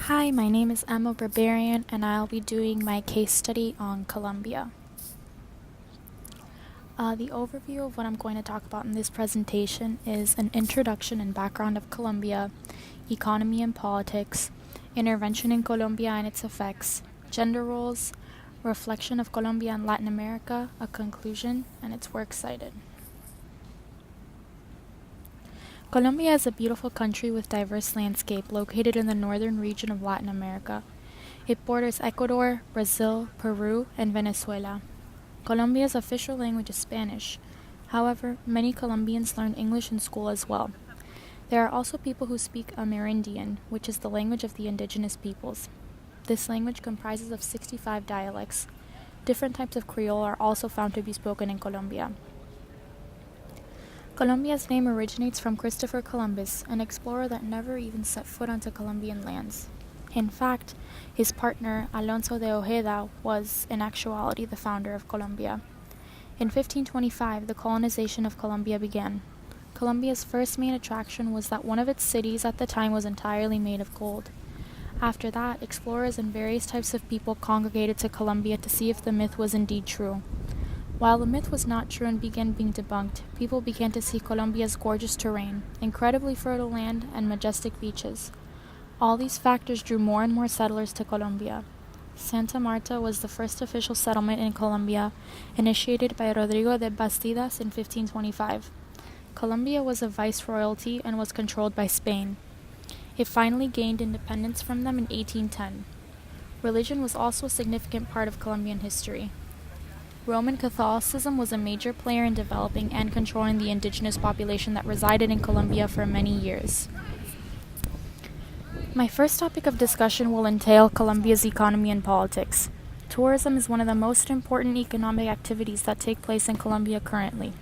Hi, my name is Emma Barbarian, and I'll be doing my case study on Colombia. The overview of what I'm going to talk about in this presentation is an introduction and background of Colombia, economy and politics, intervention in Colombia and its effects, gender roles, reflection of Colombia and Latin America, a conclusion, and its works cited. Colombia is a beautiful country with diverse landscape located in the northern region of Latin America. It borders Ecuador, Brazil, Peru, and Venezuela. Colombia's official language is Spanish. However, many Colombians learn English in school as well. There are also people who speak Amerindian, which is the language of the indigenous peoples. This language comprises of 65 dialects. Different types of Creole are also found to be spoken in Colombia. Colombia's name originates from Christopher Columbus, an explorer that never even set foot onto Colombian lands. In fact, his partner, Alonso de Ojeda, was, in actuality, the founder of Colombia. In 1525, the colonization of Colombia began. Colombia's first main attraction was that one of its cities at the time was entirely made of gold. After that, explorers and various types of people congregated to Colombia to see if the myth was indeed true. While the myth was not true and began being debunked, people began to see Colombia's gorgeous terrain, incredibly fertile land, and majestic beaches. All these factors drew more and more settlers to Colombia. Santa Marta was the first official settlement in Colombia, initiated by Rodrigo de Bastidas in 1525. Colombia was a viceroyalty and was controlled by Spain. It finally gained independence from them in 1810. Religion was also a significant part of Colombian history. Roman Catholicism was a major player in developing and controlling the indigenous population that resided in Colombia for many years. My first topic of discussion will entail Colombia's economy and politics. Tourism is one of the most important economic activities that take place in Colombia currently.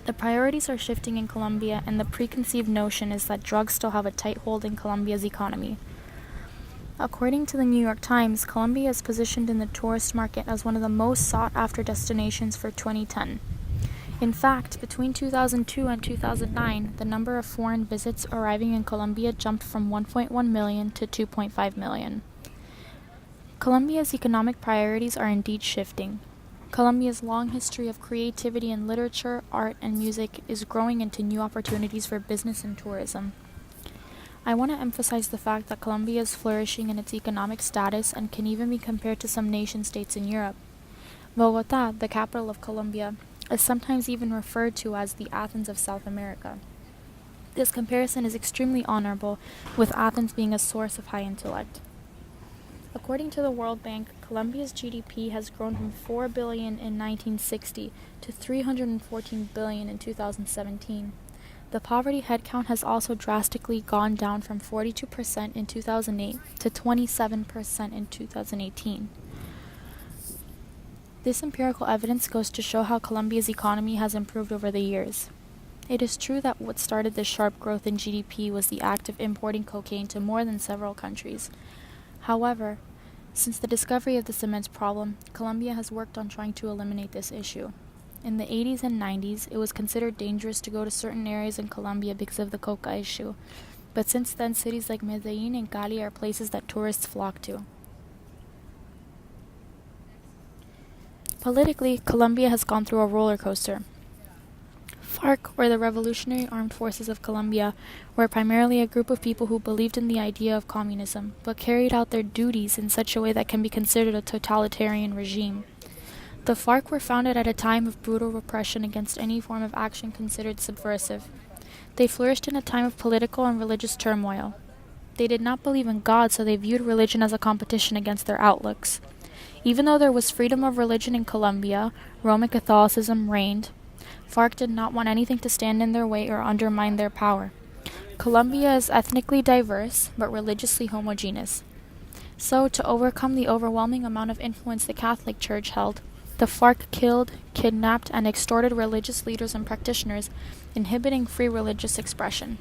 The priorities are shifting in Colombia, and the preconceived notion is that drugs still have a tight hold in Colombia's economy. According to the New York Times, Colombia is positioned in the tourist market as one of the most sought-after destinations for 2010. In fact, between 2002 and 2009, the number of foreign visits arriving in Colombia jumped from 1.1 million to 2.5 million. Colombia's economic priorities are indeed shifting. Colombia's long history of creativity in literature, art, and music is growing into new opportunities for business and tourism. I want to emphasize the fact that Colombia is flourishing in its economic status and can even be compared to some nation-states in Europe. Bogotá, the capital of Colombia, is sometimes even referred to as the Athens of South America. This comparison is extremely honorable, with Athens being a source of high intellect. According to the World Bank, Colombia's GDP has grown from 4 billion in 1960 to 314 billion in 2017. The poverty headcount has also drastically gone down from 42% in 2008 to 27% in 2018. This empirical evidence goes to show how Colombia's economy has improved over the years. It is true that what started this sharp growth in GDP was the act of importing cocaine to more than several countries. However, since the discovery of this immense problem, Colombia has worked on trying to eliminate this issue. In the 80s and 90s, it was considered dangerous to go to certain areas in Colombia because of the coca issue, but since then cities like Medellin and Cali are places that tourists flock to. Politically, Colombia has gone through a roller coaster. FARC, or the Revolutionary Armed Forces of Colombia, were primarily a group of people who believed in the idea of communism, but carried out their duties in such a way that can be considered a totalitarian regime. The FARC were founded at a time of brutal repression against any form of action considered subversive. They flourished in a time of political and religious turmoil. They did not believe in God, so they viewed religion as a competition against their outlooks. Even though there was freedom of religion in Colombia, Roman Catholicism reigned. FARC did not want anything to stand in their way or undermine their power. Colombia is ethnically diverse, but religiously homogeneous. So, to overcome the overwhelming amount of influence the Catholic Church held, the FARC killed, kidnapped, and extorted religious leaders and practitioners, inhibiting free religious expression.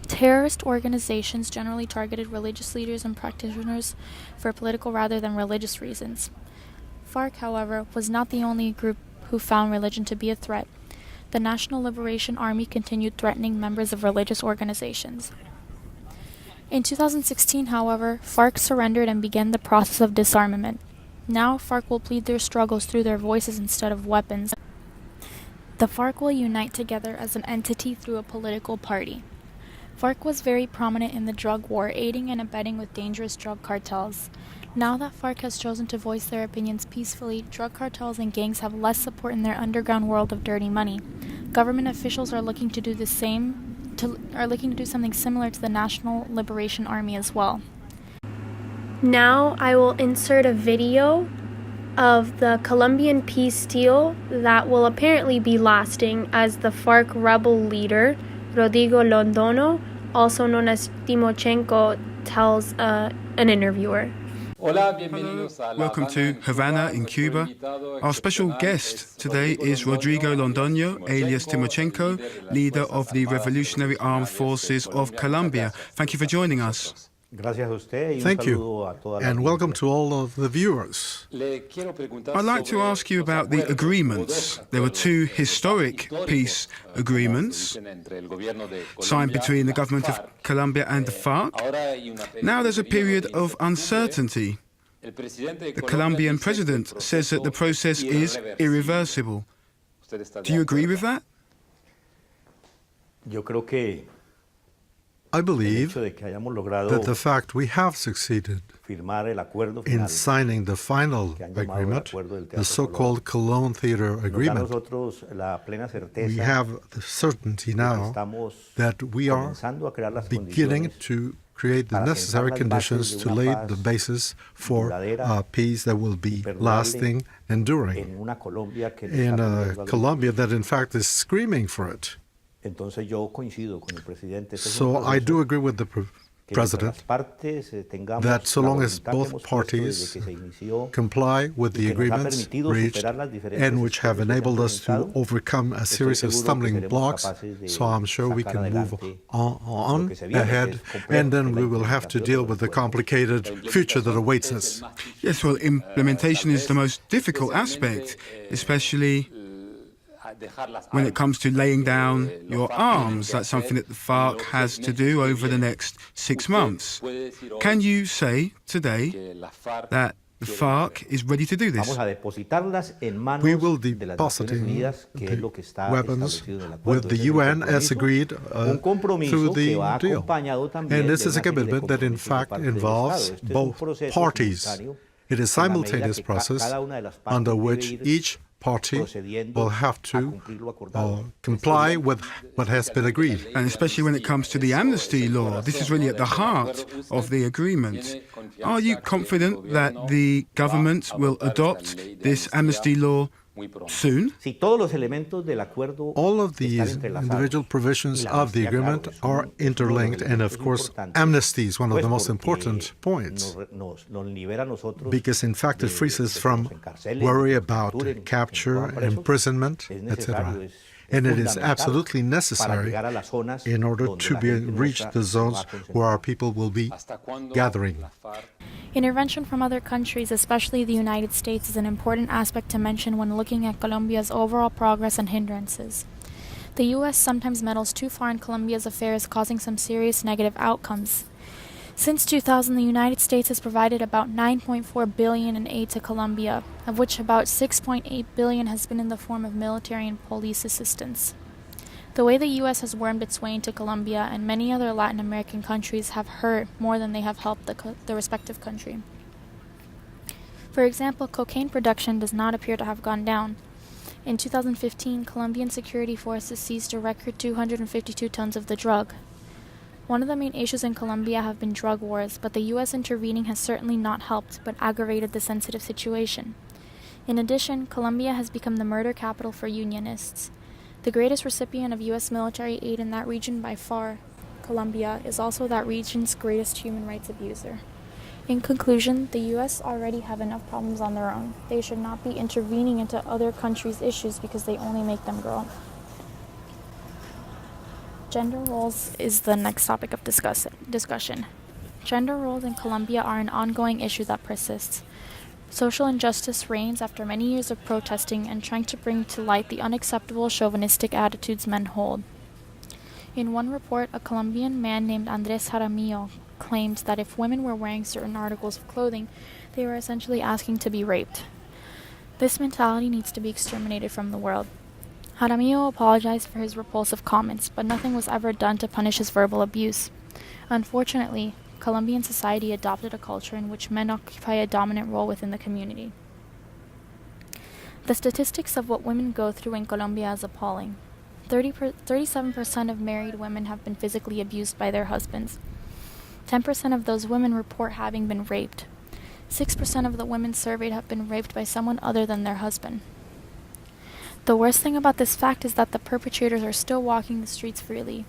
Terrorist organizations generally targeted religious leaders and practitioners for political rather than religious reasons. FARC, however, was not the only group who found religion to be a threat. The National Liberation Army continued threatening members of religious organizations. In 2016, however, FARC surrendered and began the process of disarmament. Now, FARC will plead their struggles through their voices instead of weapons. The FARC will unite together as an entity through a political party. FARC was very prominent in the drug war, aiding and abetting with dangerous drug cartels. Now that FARC has chosen to voice their opinions peacefully, drug cartels and gangs have less support in their underground world of dirty money. Government officials are looking to do something similar to the National Liberation Army as well. Now I will insert a video of the Colombian peace deal that will apparently be lasting, as the FARC rebel leader, Rodrigo Londono, also known as Timochenko, tells an interviewer. Hello, welcome to Havana in Cuba. Our special guest today is Rodrigo Londono, alias Timochenko, leader of the Revolutionary Armed Forces of Colombia. Thank you for joining us. Thank you, and welcome to all of the viewers. I'd like to ask you about the agreements. There were two historic peace agreements signed between the government of Colombia and the FARC. Now there's a period of uncertainty. The Colombian president says that the process is irreversible. Do you agree with that? I believe that the fact we have succeeded in signing the final agreement, the so-called Cologne Theater Agreement, we have the certainty now that we are beginning to create the necessary conditions to lay the basis for peace that will be lasting, enduring, in a Colombia that in fact is screaming for it. So I do agree with the President that so long as both parties comply with the agreements reached and which have enabled us to overcome a series of stumbling blocks, so I'm sure we can move on ahead, and then we will have to deal with the complicated future that awaits us. Yes, well, implementation is the most difficult aspect, especially when it comes to laying down your arms. That's something that the FARC has to do over the next 6 months. Can you say today that the FARC is ready to do this? We will be depositing the weapons with the UN as agreed through the deal. And this is a commitment that in fact involves both parties. It is a simultaneous process under which each party will have to comply with what has been agreed. And especially when it comes to the amnesty law, this is really at the heart of the agreement. Are you confident that the government will adopt this amnesty law soon? All of these individual provisions of the agreement are interlinked, and of course amnesty is one of the most important points, because in fact it frees us from worry about capture, imprisonment, etc. And it is absolutely necessary in order to reach the zones where our people will be gathering. Intervention from other countries, especially the United States, is an important aspect to mention when looking at Colombia's overall progress and hindrances. The U.S. sometimes meddles too far in Colombia's affairs, causing some serious negative outcomes. Since 2000, the United States has provided about $9.4 billion in aid to Colombia, of which about $6.8 billion has been in the form of military and police assistance. The way the U.S. has wormed its way into Colombia and many other Latin American countries have hurt more than they have helped the respective country. For example, cocaine production does not appear to have gone down. In 2015, Colombian security forces seized a record 252 tons of the drug. One of the main issues in Colombia have been drug wars, but the U.S. intervening has certainly not helped, but aggravated the sensitive situation. In addition, Colombia has become the murder capital for unionists. The greatest recipient of U.S. military aid in that region by far, Colombia, is also that region's greatest human rights abuser. In conclusion, the U.S. already have enough problems on their own. They should not be intervening into other countries' issues because they only make them grow. Gender roles is the next topic of discussion. Gender roles in Colombia are an ongoing issue that persists. Social injustice reigns after many years of protesting and trying to bring to light the unacceptable chauvinistic attitudes men hold. In one report, a Colombian man named Andrés Jaramillo claimed that if women were wearing certain articles of clothing, they were essentially asking to be raped. This mentality needs to be exterminated from the world. Jaramillo apologized for his repulsive comments, but nothing was ever done to punish his verbal abuse. Unfortunately, Colombian society adopted a culture in which men occupy a dominant role within the community. The statistics of what women go through in Colombia is appalling. 37% of married women have been physically abused by their husbands. 10% of those women report having been raped. 6% of the women surveyed have been raped by someone other than their husband. The worst thing about this fact is that the perpetrators are still walking the streets freely.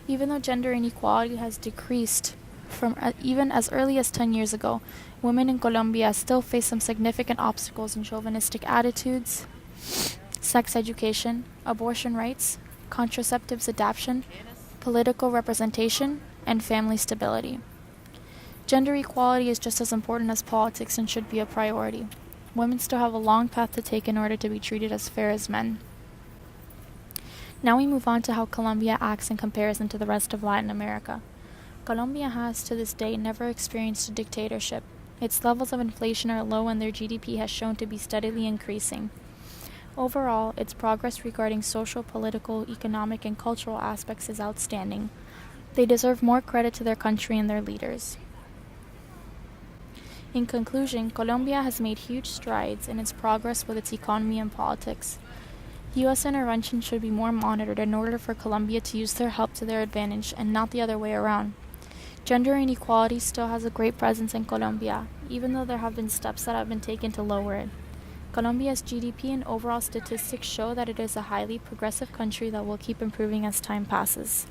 Even though gender inequality has decreased from even as early as 10 years ago, women in Colombia still face some significant obstacles in chauvinistic attitudes, sex education, abortion rights, contraceptives adoption, political representation, and family stability. Gender equality is just as important as politics and should be a priority. Women still have a long path to take in order to be treated as fair as men. Now we move on to how Colombia acts in comparison to the rest of Latin America. Colombia has, to this day, never experienced a dictatorship. Its levels of inflation are low and their GDP has shown to be steadily increasing. Overall, its progress regarding social, political, economic, and cultural aspects is outstanding. They deserve more credit to their country and their leaders. In conclusion, Colombia has made huge strides in its progress with its economy and politics. U.S. intervention should be more monitored in order for Colombia to use their help to their advantage and not the other way around. Gender inequality still has a great presence in Colombia, even though there have been steps that have been taken to lower it. Colombia's GDP and overall statistics show that it is a highly progressive country that will keep improving as time passes.